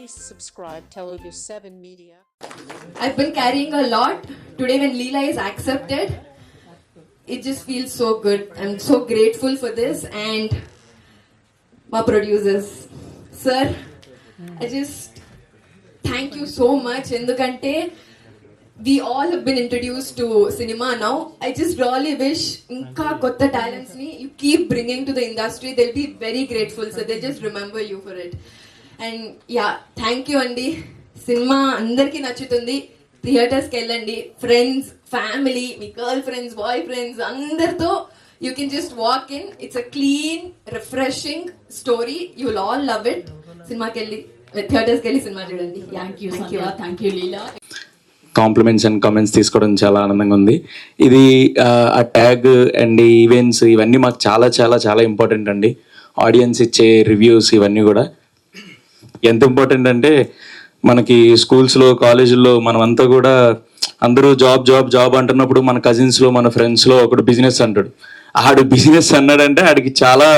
Please subscribe Telugu 7 Media. I've been carrying a lot. Today when Leela is accepted, it just feels so good. I'm so grateful for this, and my producers. Sir, I just thank you so much. Endukante we all have been introduced to cinema now. I just really wish inka kotta talents ni you keep bringing to the industry. They'll be very grateful, so they just remember you for it. And yeah, thank you andi. Cinema అందరికీ నచ్చుతుంది. థియేటర్స్కి వెళ్ళండి, friends, family, మీ girl friends, bye friends అందరితో you can just walk in. It's a clean refreshing story. You will all love it. సినిమాకి వెళ్ళి, థియేటర్స్కి వెళ్ళి cinema చూడండి. Thank you Leela. Compliments and comments తీసుకోవడం చాలా ఆనందంగా ఉంది. ఇది ఆ ట్యాగ్ అండ్ ఈవెంట్స్ ఇవన్నీ మాకు చాలా చాలా చాలా ఇంపార్టెంట్ అండి. ఆడియన్స్ ఇచ్చే రివ్యూస్ ఇవన్నీ కూడా ఎంత ఇంపార్టెంట్ అంటే, మనకి స్కూల్స్లో కాలేజీల్లో మనమంతా కూడా అందరూ జాబ్ జాబ్ జాబ్ అంటున్నప్పుడు మన కజిన్స్లో మన ఫ్రెండ్స్లో ఒకడు బిజినెస్ అంటాడు. ఆడు బిజినెస్ అన్నాడంటే ఆడికి చాలా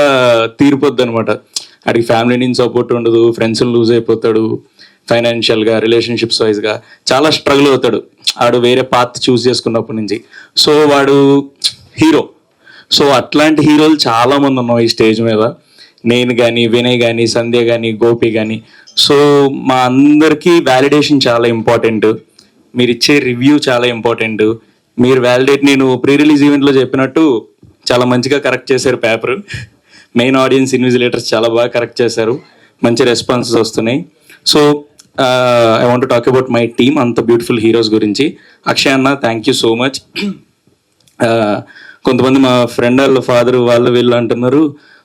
తీరిపోద్ది అనమాట. ఆడికి ఫ్యామిలీ నుంచి సపోర్ట్ ఉండదు, ఫ్రెండ్స్ లూజ్ అయిపోతాడు, ఫైనాన్షియల్గా రిలేషన్షిప్స్ వైజ్గా చాలా స్ట్రగుల్ అవుతాడు ఆడు వేరే పాత్ చూస్ చేసుకున్నప్పటి నుంచి. సో వాడు హీరో. సో అట్లాంటి హీరోలు చాలామంది ఉన్నాం ఈ స్టేజ్ మీద. నేను కానీ, వినయ్ కానీ, సంధ్య కానీ, గోపి కానీ. సో మా అందరికీ వ్యాలిడేషన్ చాలా ఇంపార్టెంట్. మీరు ఇచ్చే రివ్యూ చాలా ఇంపార్టెంట్. మీరు వ్యాలిడేట్, నేను ప్రీ రిలీజ్ ఈవెంట్లో చెప్పినట్టు చాలా మంచిగా కరెక్ట్ చేశారు పేపర్. మెయిన్ ఆడియన్స్ ఇన్విజిలేటర్స్ చాలా బాగా కరెక్ట్ చేశారు, మంచి రెస్పాన్సెస్ వస్తున్నాయి. So I want to talk about my team, అంత బ్యూటిఫుల్ హీరోస్ గురించి. అక్షయ్ అన్న, థ్యాంక్ యూ సో మచ్. కొంతమంది మా ఫ్రెండ్ వాళ్ళ ఫాదర్ వీళ్ళు అంటున్నారు,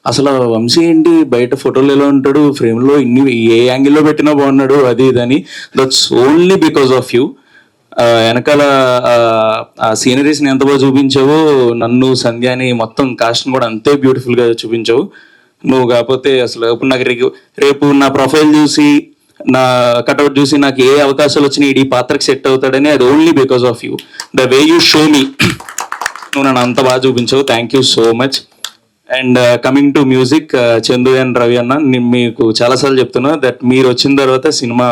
అసలు వంశీ ఏంటి బయట ఫోటోలు ఎలా ఉంటాడు, ఫ్రేమ్లో ఇన్ని ఏ యాంగిల్లో పెట్టినా బాగున్నాడు, అది ఇదని. That's only because of you. వెనకాల ఆ సీనరీస్ని ఎంత బాగా చూపించావో, నన్ను, సంధ్యాని, మొత్తం కాస్ట్ని కూడా అంతే బ్యూటిఫుల్గా చూపించావు. నువ్వు కాకపోతే అసలు ఇప్పుడు నాకు రేపు నా ప్రొఫైల్ చూసి, నా కట్అవుట్ చూసి నాకు ఏ అవకాశాలు వచ్చినాయి ఈ పాత్రకి సెట్ అవుతాడని, అది only because of you. The way you show me, నువ్వు నన్ను అంత బాగా చూపించావు. Thank you so much. And coming to music, Chandu and Ravi అన్న, నేను మీకు చాలాసార్లు చెప్తున్నా దట్ మీరు వచ్చిన తర్వాత సినిమా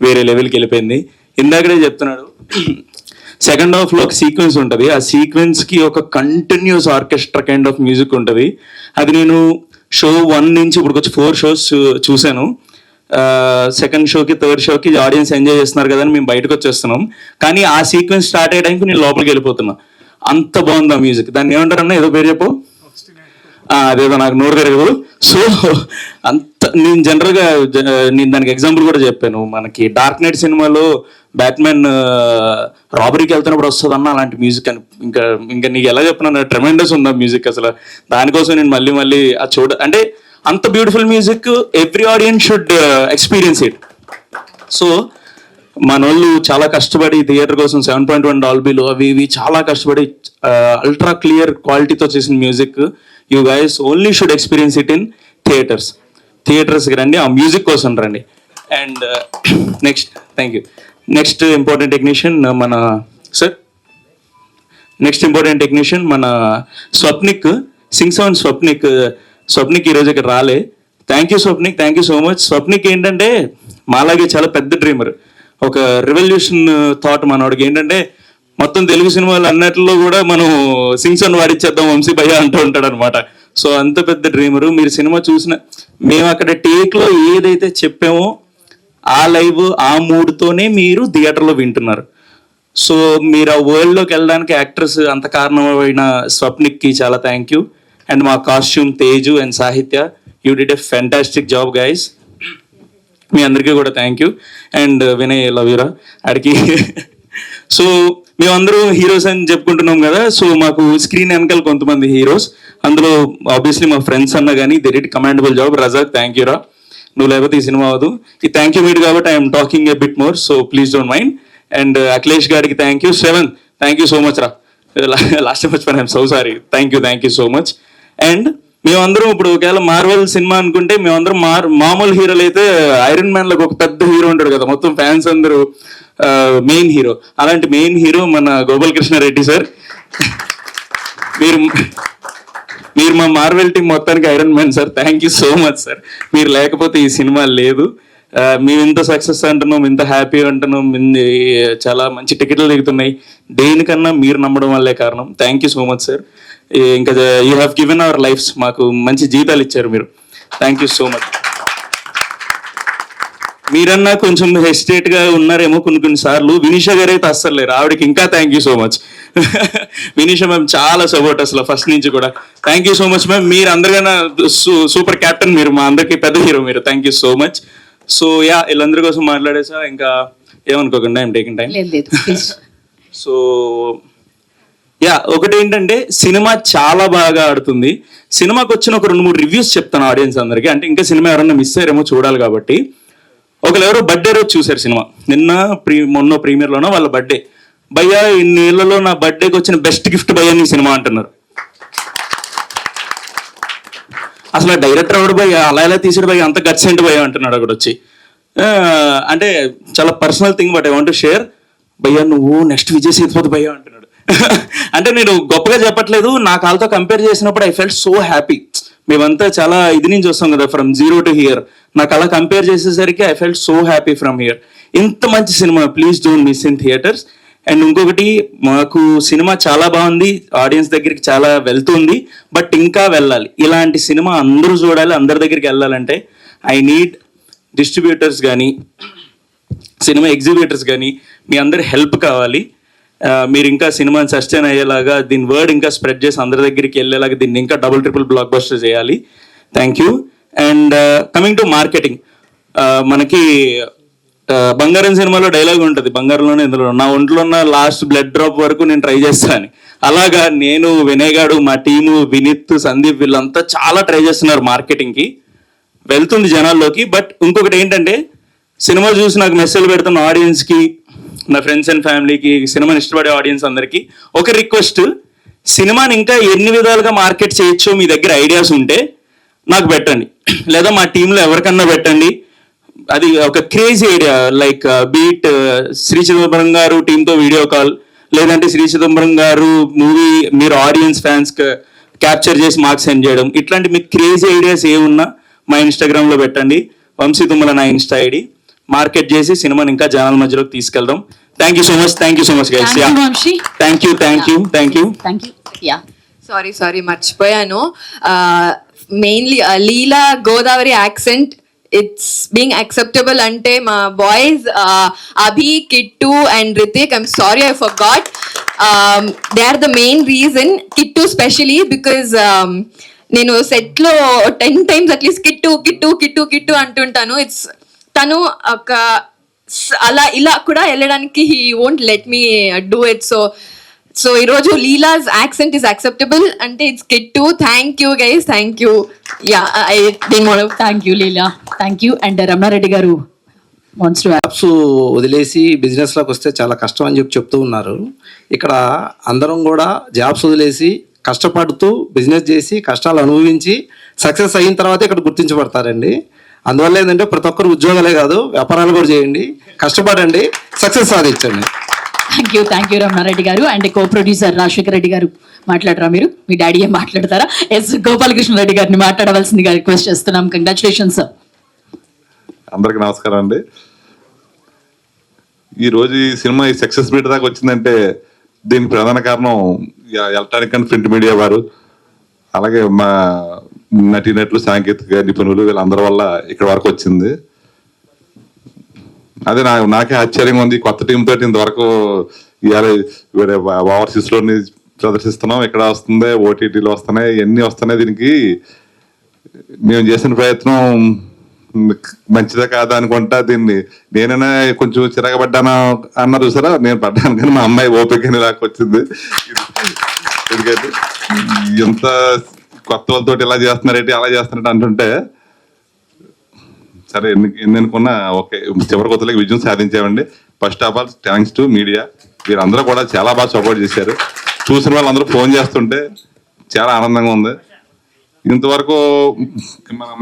వేరే లెవెల్కి వెళ్ళిపోయింది. ఇందాకడే చెప్తున్నాడు, సెకండ్ హాఫ్లో ఒక సీక్వెన్స్ ఉంటుంది. ఆ సీక్వెన్స్కి ఒక continuous orchestra kind of music ఉంటుంది. అది నేను షో 1 నుంచి ఇప్పుడు వచ్చి 4 షోస్ చూశాను. సెకండ్ షోకి, థర్డ్ షోకి ఆడియన్స్ ఎంజాయ్ చేస్తున్నారు కదా అని మేము బయటకు వచ్చేస్తున్నాం. కానీ ఆ సీక్వెన్స్ స్టార్ట్ అయ్యడానికి నేను లోపలికి వెళ్ళిపోతున్నా. అంత బాగుంది ఆ మ్యూజిక్. దాన్ని ఏమంటారన్నా, ఏదో పేరు చెప్పు, అదేదో నాకు నోరు తిరగదు. సో అంత నేను జనరల్గా నేను దానికి ఎగ్జాంపుల్ కూడా చెప్పాను. మనకి డార్క్ నైట్ సినిమాలో బ్యాట్మెన్ రాబరీకి వెళ్తున్నప్పుడు వస్తుంది అన్న అలాంటి మ్యూజిక్ అని. ఇంకా నీకు ఎలా చెప్పినా ట్రెమెండస్ ఉంది ఆ మ్యూజిక్. అసలు దానికోసం నేను మళ్ళీ అది అంటే అంత beautiful music every audience should experience it. So మన వాళ్ళు చాలా కష్టపడి థియేటర్ కోసం 7.1 డాల్బీలో అవి ఇవి చాలా కష్టపడి అల్ట్రా క్లియర్ క్వాలిటీతో చేసిన music. You guys only should experience it in థియేటర్స్కి రండి, ఆ మ్యూజిక్ కోసం రండి. And next, thank you. Next important technician మన సార్, నెక్స్ట్ ఇంపార్టెంట్ టెక్నీషియన్ మన స్వప్నిక్, సింగ్ సౌండ్ స్వప్నిక్ ఈరోజు ఇక్కడ రాలే. Thank you Swapnik, thank you so much. Swapnik ఏంటంటే మాలాగే చాలా పెద్ద డ్రీమర్, ఒక రెవల్యూషన్ థాట్ మనవాడికి. ఏంటంటే మొత్తం తెలుగు సినిమాలు అన్నిటిలో కూడా మనం సింగ్ సౌండ్ వాడిచ్చేద్దాం వంశీ భయ్య అంటూ ఉంటాడు అనమాట. సో అంత పెద్ద డ్రీమరు. మీరు సినిమా చూసిన, మేము అక్కడ టేక్లో ఏదైతే చెప్పామో ఆ లైవ్ ఆ మూడ్తోనే మీరు థియేటర్లో వింటున్నారు. సో మీరు ఆ వరల్డ్లోకి వెళ్ళడానికి యాక్టర్స్ అంత కారణమైన స్వప్నిక్కి చాలా థ్యాంక్ యూ. అండ్ మా costume Teju and Sahitya, you did a fantastic job guys. మీ అందరికీ కూడా thank you. And Vinay, love యూరా ఆడికి. సో మేమందరూ హీరోస్ అని చెప్పుకుంటున్నాం కదా. సో మాకు స్క్రీన్ వెనకాల కొంతమంది హీరోస్, అందులో ఆబ్వియస్లీ మా ఫ్రెండ్స్ అన్న కానీ they did commendable job. Razak, thank యూరా, నువ్వు లేకపోతే ఈ సినిమా అవ్వదు. ఈ థ్యాంక్ యూ మీట్ కాబట్టి I'm talking a bit more, so please don't mind. And Akhilesh గారికి thank you. Shravan, thank you so much రా, లాస్ట్ మర్చిపోయాను, I'm so sorry. Thank you so much. And మేమందరం ఇప్పుడు ఒకవేళ మార్వెల్ సినిమా అనుకుంటే మేమందరం మామూలు హీరోలు అయితే ఐరన్ మ్యాన్ లో ఒక పెద్ద హీరో ఉంటాడు కదా, మొత్తం ఫ్యాన్స్ అందరూ మెయిన్ హీరో. అలాంటి మెయిన్ హీరో మన గోపాల్ కృష్ణారెడ్డి సార్. మీరు మా మార్వెల్ టీం మొత్తానికి iron man sir. Thank you so much sir. మీరు లేకపోతే ఈ సినిమా లేదు. మేము ఇంత సక్సెస్ అంటున్నాం, ఇంత హ్యాపీ అంటున్నాం, చాలా మంచి టికెట్లు దిగుతున్నాయి. దేనికన్నా మీరు నమ్మడం వల్లే కారణం. Thank you so much sir. ఇంకా you have given our lives, మాకు మంచి జీతాలు ఇచ్చారు మీరు. Thank you so much. మీరన్నా కొంచెం హెసిటేట్ గా ఉన్నారేమో కొన్ని సార్లు. వినీషా గారు అయితే అస్సలు లేరు, ఆవిడకి ఇంకా thank you so much. Vinisha ma'am చాలా సపోర్ట్ అసలు ఫస్ట్ నుంచి కూడా. Thank you so much ma'am. మీరు అందరికన్నా సూపర్ క్యాప్టెన్, మీరు మా అందరికి పెద్ద హీరో మీరు. Thank you so much. So yeah, వీళ్ళందరి కోసం మాట్లాడేసా, ఇంకా ఏమనుకోకుండా I'm taking time. So yeah, ఒకటి ఏంటంటే సినిమా చాలా బాగా ఆడుతుంది. సినిమాకి వచ్చిన ఒక 2-3 రివ్యూస్ చెప్తాను ఆడియన్స్ అందరికీ. అంటే ఇంకా సినిమా ఎవరన్నా మిస్ అయ్యారేమో చూడాలి కాబట్టి. ఒకరు ఎవరో బర్త్డే రోజు చూశారు సినిమా, మొన్న ప్రీమియర్లోనో వాళ్ళ బర్త్డే. భయ్యా ఇన్ని ఏళ్లలో నా బర్త్డేకి వచ్చిన బెస్ట్ గిఫ్ట్ భయ్యా నీ సినిమా అంటున్నారు. అసలు డైరెక్టర్ ఎవడు భయ్యా, అలా ఎలా తీసాడు భయ్యా, అంత గట్స్ ఏంటి భయ్యా అంటున్నాడు అక్కడ వచ్చి. అంటే చాలా personal thing, but I want to share. భయ్యా నువ్వు నెక్స్ట్ విజయ్ సేతుపతి భయ్యా అంటున్నాడు. అంటే నేను గొప్పగా చెప్పట్లేదు, నా కాళ్ళతో కంపేర్ చేసినప్పుడు ఐ ఫెల్ట్ సో హ్యాపీ. మేమంతా చాలా ఇది నుంచి వస్తాం కదా, ఫ్రమ్ జీరో టు హియర్. నాకు అలా కంపేర్ చేసేసరికి I felt so happy from here. ఇంత మంచి cinema, please don't miss in theatres. And ఇంకొకటి, మాకు సినిమా చాలా బాగుంది, ఆడియన్స్ దగ్గరికి చాలా వెళ్తుంది, బట్ ఇంకా వెళ్ళాలి. ఇలాంటి సినిమా అందరూ చూడాలి, అందరి దగ్గరికి వెళ్ళాలంటే ఐ నీడ్ డిస్ట్రిబ్యూటర్స్ కానీ సినిమా ఎగ్జిబిటర్స్ కానీ మీ అందరి హెల్ప్ కావాలి. మీరు ఇంకా సినిమాని సస్టైన్ అయ్యేలాగా, దీని వర్డ్ ఇంకా స్ప్రెడ్ చేసి అందరి దగ్గరికి వెళ్ళేలాగా దీన్ని ఇంకా డబుల్ ట్రిపుల్ బ్లాక్ బస్టర్ చేయాలి. Thank you. And coming to marketing, మనకి బంగారం సినిమాలో డైలాగ్ ఉంటుంది, బంగారంలోనే ఇందులో నా ఒంట్లో ఉన్న లాస్ట్ బ్లడ్ డ్రాప్ వరకు నేను ట్రై చేస్తాను. అలాగా నేను, వినయ్ గాడు, మా టీము, వినీత్, సందీప్ వీళ్ళంతా చాలా ట్రై చేస్తున్నారు. మార్కెటింగ్కి వెళ్తుంది జనాల్లోకి. బట్ ఇంకొకటి ఏంటంటే, సినిమా చూసి నాకు మెసేజ్ పెడుతున్న ఆడియన్స్కి, నా ఫ్రెండ్స్ అండ్ ఫ్యామిలీకి, సినిమాని ఇష్టపడే ఆడియన్స్ అందరికీ ఒక రిక్వెస్ట్. సినిమాని ఇంకా ఎన్ని విధాలుగా మార్కెట్ చేయొచ్చో మీ దగ్గర ఐడియాస్ ఉంటే నాకు పెట్టండి, లేదా మా టీంలో ఎవరికన్నా పెట్టండి. అది ఒక crazy idea, like beat Shri Chidambaram గారు టీంతో వీడియో కాల్, లేదంటే శ్రీ చిదంబరం గారు మూవీ మీరు ఆడియన్స్ ఫ్యాన్స్ క్యాప్చర్ చేసి మాకు సెండ్ చేయడం. ఇట్లాంటి మీకు క్రేజీ ఐడియాస్ ఏమున్నా మా ఇన్స్టాగ్రామ్లో పెట్టండి. వంశీ తుమ్మల నా ఇన్స్టా ఐడి. మార్కెట్ చేసి సినిమాని ఇంకా జనాల మధ్యలోకి తీసుకెళ్దాం. Thank you so much. Thank you so much guys. Thank you. Sorry మర్చిపోయాను. Mainly Leela Godavari accent it's being acceptable అంటే మా boys Abhi, Kittu and Rithik, I'm sorry I forgot. They are the main reason. Kittu specially because నేను సెట్ లో 10 times at least Kittu Kittu Kittu Kittu అంటుంటాను. తను ఒక అలా ఇలా కూడా వెళ్ళడానికి he won't let me do it. So ఈరోజు లీలాస్ యాక్సెంట్ ఇస్ యాక్సెప్టబుల్ అంటే it's Kittu. Thank you guys, thank you. Yeah, thank you Leela, thank you. And Ramana Reddy గారు జాబ్స్ వదిలేసి బిజినెస్ లోకి వస్తే చాలా కష్టం అని చెప్తూ ఉన్నారు. ఇక్కడ అందరం కూడా జాబ్స్ వదిలేసి కష్టపడుతూ బిజినెస్ చేసి కష్టాలు అనుభవించి సక్సెస్ అయిన తర్వాత ఇక్కడ గుర్తించబడతారండి. అందువల్ల ఏంటంటే ప్రతి ఒక్కరు ఉద్యోగాలే కాదు, వ్యాపారాలు కూడా చేయండి, కష్టపడండి, సక్సెస్ సాధించండి. థ్యాంక్ యూ రమణారెడ్డి గారు. And co producer Rajasekhara Reddy గారు మాట్లాడరా? మీరు మీ డాడీ ఏం మాట్లాడతారా? ఎస్, గోపాలకృష్ణ రెడ్డి గారిని మాట్లాడవలసిందిగా రిక్వెస్ట్ చేస్తున్నాం. Congratulations sir. అందరికి నమస్కారం అండి. ఈరోజు ఈ సినిమా ఈ సక్సెస్ మీట్ దాకా వచ్చిందంటే దీనికి ప్రధాన కారణం ఎలక్ట్రానిక్ అండ్ ప్రింట్ మీడియా వారు, అలాగే మా నటీనటులు, సాంకేతిక నిపుణులు వీళ్ళందరి వల్ల ఇక్కడ వరకు వచ్చింది. అదే నాకే ఆశ్చర్యంగా ఉంది, కొత్త టీం తోటి ఇంతవరకు ఇవాళ ఓవర్సీస్ లోని ప్రదర్శిస్తున్నాం, ఇక్కడ వస్తుంది, ఓటీటీలో వస్తున్నాయి, ఎన్ని వస్తున్నాయి. దీనికి మేము చేసిన ప్రయత్నం మంచిదే కాదా అనుకుంటా. దీన్ని నేనైనా కొంచెం చిరగబడ్డాను అన్నారు చూసారా, నేను పడ్డాను, కానీ మా అమ్మాయి ఓపిక లాగా వచ్చింది. ఎందుకంటే ఎంత కొత్త వాళ్ళతోటి ఇలా చేస్తున్నారేంటి, అలా చేస్తున్నట్టు అంటుంటే సరే ఎన్ని అనుకున్నా ఓకే, చివరి కొత్తలకి విజయం సాధించామండి. First of all thanks to media. వీరందరూ కూడా చాలా బాగా సపోర్ట్ చేశారు. చూసిన వాళ్ళందరూ ఫోన్ చేస్తుంటే చాలా ఆనందంగా ఉంది. ఇంతవరకు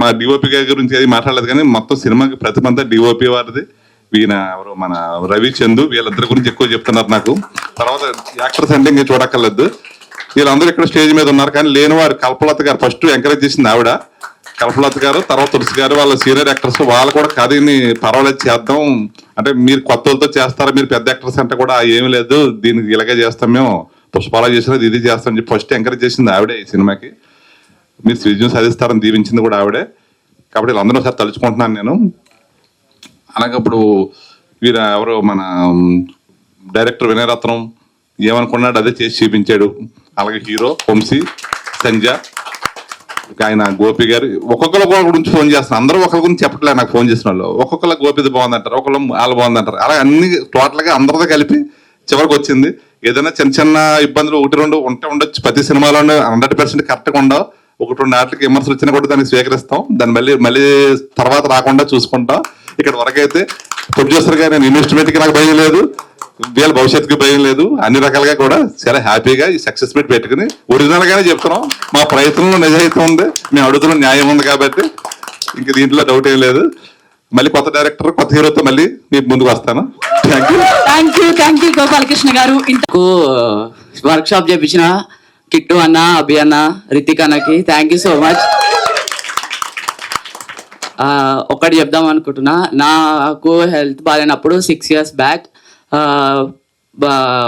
మా డిఓపి గారి గురించి అది మాట్లాడలేదు, కానీ మొత్తం సినిమాకి ప్రతిమంతా డిఓపి వారిది. ఈయన ఎవరు మన రవి చందు, వీళ్ళిద్దరి గురించి ఎక్కువ చెప్తున్నారు నాకు. తర్వాత యాక్టర్స్ అంటే ఇంకా చూడక్కర్లేదు, వీళ్ళందరూ ఇక్కడ స్టేజ్ మీద ఉన్నారు. కానీ లేని వారు కల్పలత గారు ఫస్ట్ ఎంకరేజ్ చేసింది ఆవిడ. కల్పలత గారు, తర్వాత తులసి గారు, వాళ్ళ సీనియర్ యాక్టర్స్, వాళ్ళు కూడా కథని పర్వాలేదు చేద్దాం అంటే, మీరు కొత్తలతో చేస్తారా, మీరు పెద్ద యాక్టర్స్ అంటే కూడా ఏమీ లేదు, దీనికి ఇలాగే చేస్తాం మేము, పుష్పాలా చేసినది ఇది చేస్తామని చెప్పి ఫస్ట్ ఎంకరేజ్ చేసింది ఆవిడే ఈ సినిమాకి. మీరు విజయం సాధిస్తారని దీవించింది కూడా ఆవిడే. కాబట్టి వీళ్ళందరూ ఒకసారి తలుచుకుంటున్నాను నేను. అలాగే ఇప్పుడు వీరు ఎవరు మన డైరెక్టర్ వినయరత్నం ఏమనుకున్నాడు అదే చేసి చూపించాడు. అలాగే హీరో వంశీ, సంజయ్, ఆయన గోపి గారు, ఒక్కొక్కరు గురించి ఫోన్ చేస్తున్నారు. అందరూ ఒకరి గురించి చెప్పట్లేదు నాకు ఫోన్ చేసిన వాళ్ళు. ఒక్కొక్కరు గోపిది బాగుందంటారు, ఒకళ్ళు వాళ్ళు బాగుందంటారు. అలా అన్ని టోటల్గా అందరితో కలిపి చివరికి వచ్చింది. ఏదైనా చిన్న చిన్న ఇబ్బందులు 1-2 ఉండొచ్చు ప్రతి సినిమాలోనే, 100% కరెక్ట్గా ఉండవు. 1-2 ఆటలకి విమర్శలు వచ్చినా కూడా దాన్ని స్వీకరిస్తాం, దాన్ని మళ్ళీ తర్వాత రాకుండా చూసుకుంటాం. ఇక్కడ వరకైతే ప్రొడ్యూసర్ గా నేను ఇన్వెస్ట్మెంట్కి నాకు భయం లేదు, వీళ్ళ భవిష్యత్తుకి భయం లేదు. అన్ని రకాలుగా కూడా చాలా హ్యాపీగా ఈ సక్సెస్ మీట్ పెట్టుకుని ఒరిజినల్ గానే చెప్తున్నాం. మా ప్రయత్నంలో నిజాయితీ ఉంది, మేము అడుగుతున్న న్యాయం ఉంది కాబట్టి ఇంక దీంట్లో డౌట్ ఏం లేదు. మళ్ళీ కొత్త డైరెక్టర్, కొత్త హీరోతో మళ్ళీ మీకు ముందుకు వస్తాను. థ్యాంక్ యూ గోపాలకృష్ణ గారు. ఇంతకు వర్క్ షాప్ చేపించిన కిట్టు అన్న, అభి అన్న, రితిక్ అన్నకి థ్యాంక్ యూ సో మచ్. ఒకటి చెప్దాం అనుకుంటున్నా, నాకు హెల్త్ బాగాలేనప్పుడు 6 years బ్యాక్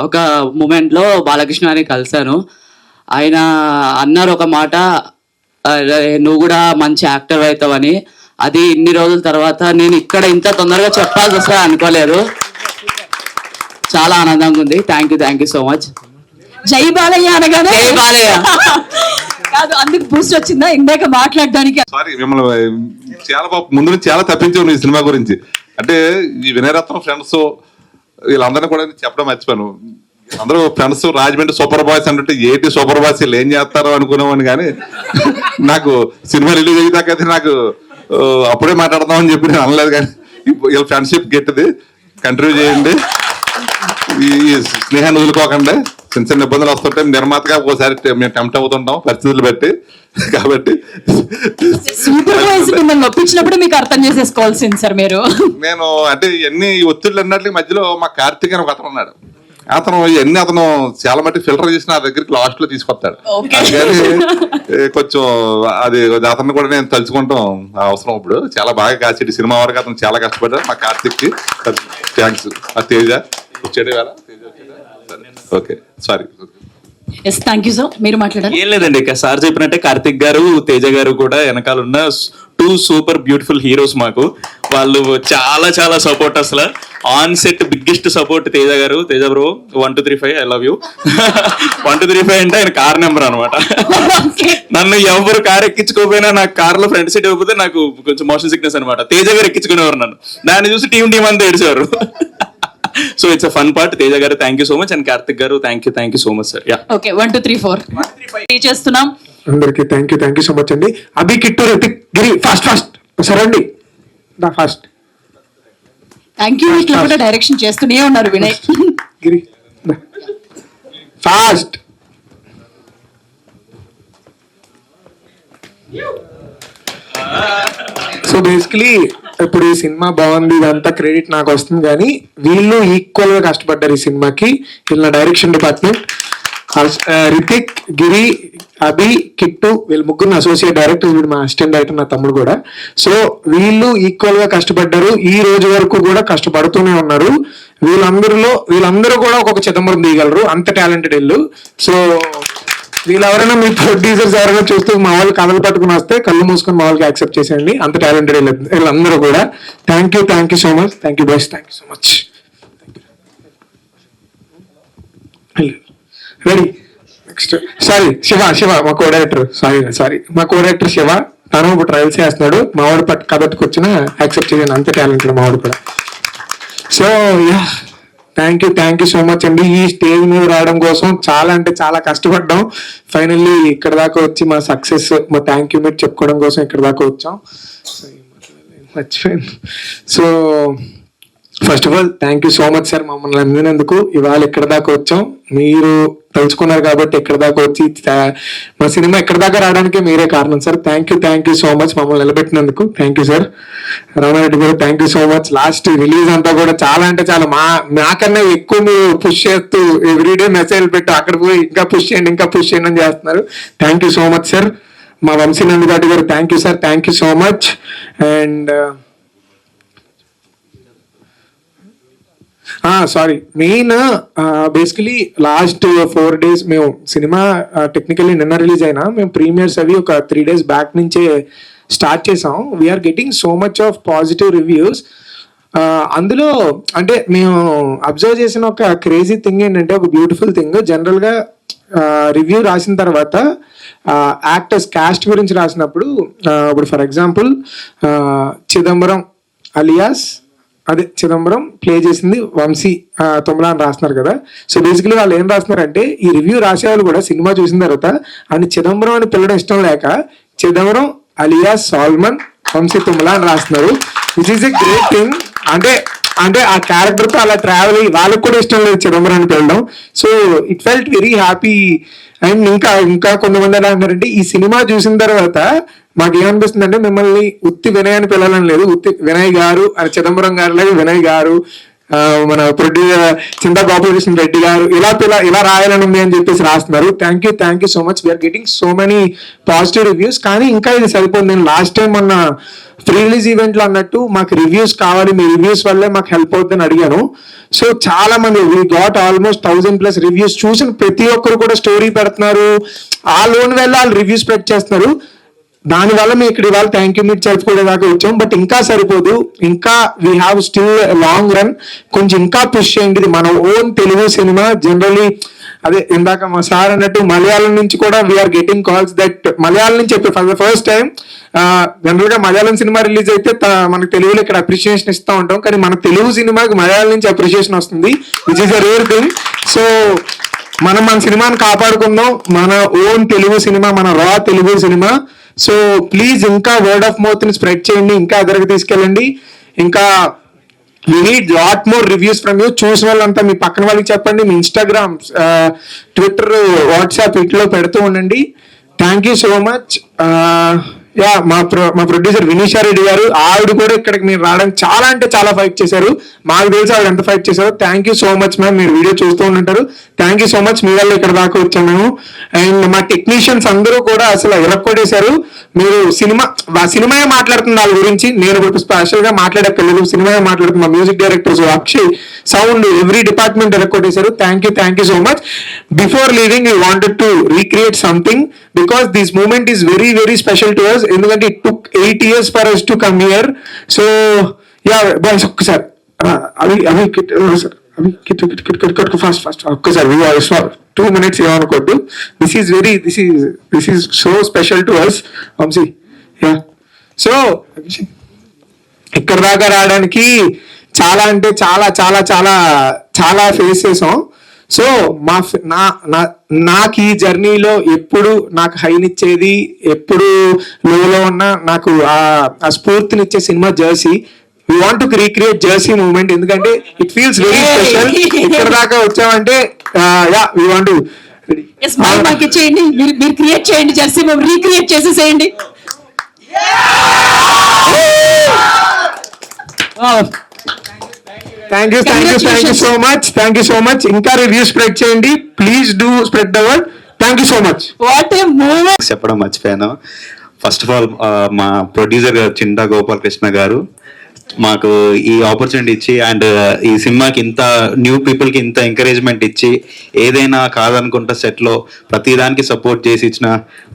ఒక మూమెంట్లో బాలకృష్ణ గారిని కలిశాను. ఆయన అన్నారు ఒక మాట, నువ్వు కూడా మంచి యాక్టర్ అవుతావని. అది ఇన్ని రోజుల తర్వాత నేను ఇక్కడ ఇంత తొందరగా చెప్పాల్సి వస్తా అనుకోలేదు. చాలా ఆనందంగా ఉంది. Thank you so much. జై బాలయ్య అనగానే జై బాలయ్య కాదు, అందుకు బూస్ట్ వచ్చిందా ఇందాక మాట్లాడడానికి? సారీ, మిమ్మల్ని చాలా ముందు నుంచి చాలా తప్పించాను ఈ సినిమా గురించి. అంటే ఈ వినయరత్నం ఫ్రెండ్స్ వీళ్ళందరినీ కూడా చెప్పడం మర్చిపోయాను. అందరూ ఫ్రెండ్స్ రాజమండ్రి సూపర్ బాయ్స్ అంటే ఏంటి సూపర్ బాయ్స్ వీళ్ళు ఏం చేస్తారో అనుకున్నామని, కానీ నాకు సినిమా రిలీజ్ అయ్యేదాకైతే నాకు అప్పుడే మాట్లాడదామని చెప్పి నేను అనలేదు. కానీ వీళ్ళ ఫ్రెండ్షిప్ గట్టిది, కంటిన్యూ చేయండి, ఈ స్నేహాన్ని వదులుకోకండి. చిన్న చిన్న ఇబ్బందులు వస్తుంటే నిర్మాతగా ఒకసారి మేము టెంప్ట్ అవుతుంటాం పరిస్థితులు బట్టి. కాబట్టి ఒప్పించినప్పుడు మీకు అర్థం చేసేసుకోవాల్సింది సార్ మీరు. నేను అంటే ఇవన్నీ ఒత్తిళ్ళు అన్నట్లు మధ్యలో మా కార్తీక్ అని ఒక అతను ఉన్నాడు. అతను ఇవన్నీ చాలా మట్టి ఫిల్టర్ చేసి నా దగ్గరికి లాస్ట్ లో తీసుకొస్తాడు. అందుకని కొంచెం అది అతను కూడా నేను తలుచుకుంటాం అవసరం. ఇప్పుడు చాలా బాగా కాసేటి సినిమా వరకు అతను చాలా కష్టపడ్డాడు. మా కార్తీక్ కి థ్యాంక్స్. ఆ తేజ వచ్చాడు వేళ, okay sorry. Thank you sir. మీరు మాట్లాడారు. ఏం లేదండి, ఇక సార్ చెప్పినట్టే కార్తిక్ గారు, తేజ గారు కూడా వెనకాల ఉన్న 2 సూపర్ బ్యూటిఫుల్ హీరోస్ మాకు. వాళ్ళు చాలా చాలా సపోర్ట్, అసలు on set biggest support Teja గారు. Teja bro 1 2 3 5 I love you. 1 2 3 5 అంటే ఆయన కార్ నెంబర్ అనమాట. నన్ను ఎవరు కార్ ఎక్కించుకోకపోయినా నాకు కార్ లో ఫ్రంట్ సీట్ అయిపోతే నాకు కొంచెం మోషన్ సిక్నెస్ అనమాట. తేజ గారు ఎక్కించుకునేవారు నన్ను, దాన్ని చూసి టీం అంతా ఏడ్చేవారు. So it's a fun part. Teja గారు thank you so much, and Karthik గారు thank you so much sir. Okay 1 2 3 4 చేస్తున్నాం. అందరికి థ్యాంక్ యూ సో మచ్ అండి. అభి, కిట్టు, రితిక్, గిరి ఫాస్ట్ సరే అండి, ఫాస్ట్. Thank you. ఇట్లా కూడా డైరెక్షన్ చేస్తూనే ఉన్నారు వినయ్. గిరి ఫాస్ట్. సో బేసికలీ ఇప్పుడు ఈ సినిమా బాగుంది, ఇదంతా క్రెడిట్ నాకు వస్తుంది, కానీ వీళ్ళు ఈక్వల్ గా కష్టపడ్డారు ఈ సినిమాకి. వీళ్ళ డైరెక్షన్ డిపార్ట్మెంట్ రితిక్, గిరి, అభి, కిట్టు, వీళ్ళు ముగ్గురు అసోసియేట్ డైరెక్టర్స్, వీడు మా అసిస్టెంట్ డైరెక్టర్, నా తమ్ముడు కూడా. సో వీళ్ళు ఈక్వల్ గా కష్టపడ్డారు, ఈ రోజు వరకు కూడా కష్టపడుతూనే ఉన్నారు. వీళ్ళందరూ కూడా ఒక్కొక్క చిదంబరం తీయగలరు, అంత టాలెంటెడ్ వీళ్ళు. సో వీళ్ళు ఎవరైనా మీ ప్రొడ్యూసర్స్ ఎవరైనా చూస్తూ మా వాళ్ళు కథలు పట్టుకుని వస్తే కళ్ళు మూసుకొని మా వాళ్ళకి యాక్సెప్ట్ చేసేయండి, అంత టాలెంటెడ్ వీళ్ళందరూ కూడా. Thank you so much. Thank you boys, thank you so much. Ready. Next Shiva మా కో డైరెక్టర్. మా కో డైరెక్టర్ శివ, తను ఇప్పుడు ట్రయల్స్ చేస్తున్నాడు. మావాడు కథకు వచ్చిన యాక్సెప్ట్ చేయండి, అంత టాలెంటెడ్ మావాడు కూడా. So thank you so much అండి. ఈ స్టేజ్ మీద రావడం కోసం చాలా కష్టపడ్డాం. ఫైనల్లీ ఇక్కడ దాకా వచ్చి మా సక్సెస్, మా థ్యాంక్ యూ మీరు చెప్పుకోవడం కోసం ఇక్కడ దాకా వచ్చాం. మర్చిపోయాను. So first of all thank you so much sir, మమ్మల్ని అందినందుకు. ఇవాళ ఇక్కడ దాకా వచ్చాం, మీరు తెలుసుకున్నారు కాబట్టి ఇక్కడ దాకా వచ్చి మా సినిమా ఇక్కడ దాకా రావడానికి మీరే కారణం sir. Thank you so much మమ్మల్ని నిలబెట్టినందుకు. Thank you sir. రామారెడ్డి గారు thank you so much. Last release అంతా కూడా చాలా మాకన్నా ఎక్కువ మీరు పుష్ చేస్తూ ఎవ్రీడే మెసేజ్ పెట్టు, అక్కడ పోయి ఇంకా పుష్ చేయండి అని చేస్తున్నారు. Thank you so much sir. మా వంశీనందగాటి గారు, thank you sir, thank you so much. And sorry, main basically last 4 days మేము సినిమా టెక్నికల్లీ నిన్న రిలీజ్ అయినా మేము ప్రీమియర్స్ అవి ఒక 3 days బ్యాక్ నుంచే స్టార్ట్ చేసాం. We're getting so much of positive reviews. అందులో అంటే మేము అబ్జర్వ్ చేసిన ఒక క్రేజీ థింగ్ ఏంటంటే, ఒక బ్యూటిఫుల్ థింగ్, జనరల్గా రివ్యూ రాసిన తర్వాత యాక్టర్స్ క్యాస్ట్ గురించి రాసినప్పుడు ఇప్పుడు for example Chidambaram alias Chidambaram play చేసింది వంశీ తుమ్మల అని రాస్తున్నారు కదా. సో బేసికలీ వాళ్ళు ఏం రాస్తున్నారంటే, ఈ రివ్యూ రాసేవాళ్ళు కూడా సినిమా చూసిన తర్వాత అని చిదంబరం అని పిల్లడం ఇష్టం లేక చిదంబరం అలియాస్ సాల్మన్ వంశీ తుమ్మల అని రాస్తున్నారు, which is a great thing. అంటే ఆ క్యారెక్టర్ తో అలా ట్రావెల్ అయ్యి వాళ్ళకి కూడా ఇష్టం లేదు చిదంబరం అని పిలవడం. So it felt very happy. And ఇంకా కొంతమంది ఎలా అంటారంటే, ఈ సినిమా చూసిన తర్వాత మాకు ఏమనిపిస్తుంది అంటే, మిమ్మల్ని ఉత్తి వినయ్ అని పిలవాలని లేదు, ఉత్తి వినయ్ గారు అని చిదంబరం గారు లాగా వినయ్ గారు, మన ప్రొడ్యూసర్ చింతా గోపాలకృష్ణ రెడ్డి గారు ఇలా రాయాలని ఉంది అని చెప్పేసి రాస్తున్నారు. Thank you so much. We're getting so many positive reviews. కానీ ఇంకా ఇది సరిపోతుంది. నేను లాస్ట్ టైం మొన్న ప్రీ రిలీజ్ ఈవెంట్ లో అన్నట్టు మాకు రివ్యూస్ కావాలి, మీ రివ్యూస్ వల్లే మాకు హెల్ప్ అవుతుందని అడిగాను. సో చాలా మంది, వీ గాట్ ఆల్మోస్ట్ 1000+ రివ్యూస్. చూసిన ప్రతి ఒక్కరు కూడా స్టోరీ పెడుతున్నారు, ఆ లోన్ వల్ల వాళ్ళు రివ్యూస్ స్ప్రెడ్ చేస్తున్నారు. దానివల్ల మేము ఇక్కడ ఇవాళ థ్యాంక్ యూ మీట్ చెప్పుకునేదాకా వచ్చాం. బట్ ఇంకా సరిపోదు, ఇంకా we have still long run. కొంచెం ఇంకా పుష్ చేయండి. ఇది మన ఓన్ తెలుగు సినిమా. జనరలీ అదే ఇందాక మా సార్ అన్నట్టు మలయాళం నుంచి కూడా we're getting calls that Malayalam నుంచి చెప్పి for the first time. General గా మలయాళం సినిమా రిలీజ్ అయితే మనకు తెలుగులో ఇక్కడ అప్రిషియేషన్ ఇస్తూ ఉంటాం, కానీ మన తెలుగు సినిమాకి మలయాళం నుంచి అప్రిషియేషన్ వస్తుంది, which is a rare thing. So మన సినిమాని కాపాడుకుందాం, మన ఓన్ తెలుగు సినిమా, మన రా తెలుగు సినిమా. సో ప్లీజ్ ఇంకా వర్డ్ ఆఫ్ మౌత్ ని స్ప్రెడ్ చేయండి, ఇంకా ఎదురుకు తీసుకెళ్ళండి. ఇంకా we need lot more reviews from you. చూసిన వాళ్ళంతా మీ పక్కన వాళ్ళకి చెప్పండి, మీ ఇన్స్టాగ్రామ్, ట్విట్టర్, వాట్సాప్ ఇట్లో పెడుతూ ఉండండి. Thank you so much. మా ప్రొడ్యూసర్ వినీషా రెడ్డి గారు, ఆవిడ కూడా ఇక్కడికి మీరు రావడానికి చాలా అంటే చాలా ఫైట్ చేశారు. మాకు తెలిసి ఆవిడ ఎంత ఫైట్ చేశారు. Thank you so much ma'am. మీరు వీడియో చూస్తూ ఉంటారు. Thank you so much. మీ వల్ల ఇక్కడ దాకా వచ్చాము మేము. అండ్ మా టెక్నీషియన్స్ అందరూ కూడా అసలు ఇరక్కొట్టేశారు. మీరు సినిమా మాట్లాడుతున్న వాళ్ళ గురించి నేను ఇప్పుడు స్పెషల్ గా మాట్లాడక్కర్లేదు, సినిమా మాట్లాడుతున్న మా music directors, Akshay, sound, every department ఇరక్కొట్టేశారు. Thank you so much. Before leaving we wanted to recreate something because this moment is very very special to us. ఎందుకంటే it took 8 years for us to come here. So yeah boys, ఒక్కసారి fast ఒక్కసారి 2 minutes ఏమనుకోద్దు. this is so special to us. Vamsi, so ఇక్కడ దాకా రావడానికి చాలా అంటే చాలా చాలా చాలా చాలా ఫేస్ చేసాం. సో నాకు ఈ జర్నీలో ఎప్పుడు నాకు హైనిచ్చేది, ఎప్పుడు లోలో ఉన్న నాకు ఆ స్ఫూర్తినిచ్చే cinema Jersey. We want to recreate Jersey moment, ఎందుకంటే ఇట్ ఫీల్స్ వెరీ స్పెషల్. ఇక్కడ దాకా వచ్చామంటే వీ వాంట్ టు చేయండి, మీరు క్రియేట్ చేయండి జెర్సీ, మేము రీక్రియేట్ చేసేసేయండి. Thank you so much. ఇంకా రివ్యూ స్ప్రెడ్ చేయండి, please do spread the word. Thank you so much. What a moment. చెప్పడం మర్చిపోయాను. ఫస్ట్ ఆఫ్ ఆల్ మా ప్రొడ్యూసర్ గారు చింతా గోపాలకృష్ణ గారు మాకు ఈ ఆపర్చునిటీ ఇచ్చి, అండ్ ఈ సినిమాకి ఇంత న్యూ పీపుల్కి ఇంత ఎంకరేజ్మెంట్ ఇచ్చి, ఏదైనా కాదనుకుంటా సెట్లో ప్రతిదానికి సపోర్ట్ చేసి ఇచ్చిన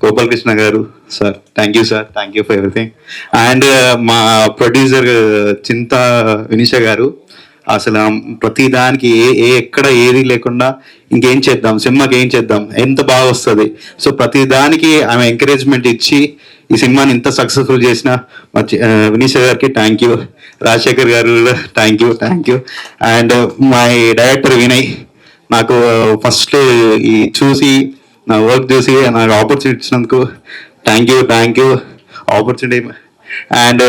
గోపాలకృష్ణ గారు, sir thank you sir, thank you for everything. And మా ప్రొడ్యూసర్ చింతా వినీషా గారు, అసలు ప్రతి దానికి ఎక్కడ ఏది లేకుండా ఇంకేం చేద్దాం, సినిమాకి ఏం చేద్దాం, ఎంత బాగా వస్తుంది. సో ప్రతి దానికి ఆమె ఎంకరేజ్మెంట్ ఇచ్చి ఈ సినిమాని ఇంత సక్సెస్ఫుల్ చేసిన వినీషా గారికి థ్యాంక్ యూ. రాజశేఖర్ గారు thank you. And my director Vinay, నాకు ఫస్ట్ చూసి నా వర్క్ చూసి నాకు ఆపర్చునిటీ ఇచ్చినందుకు థ్యాంక్ యూ ఆపర్చునిటీ. అండ్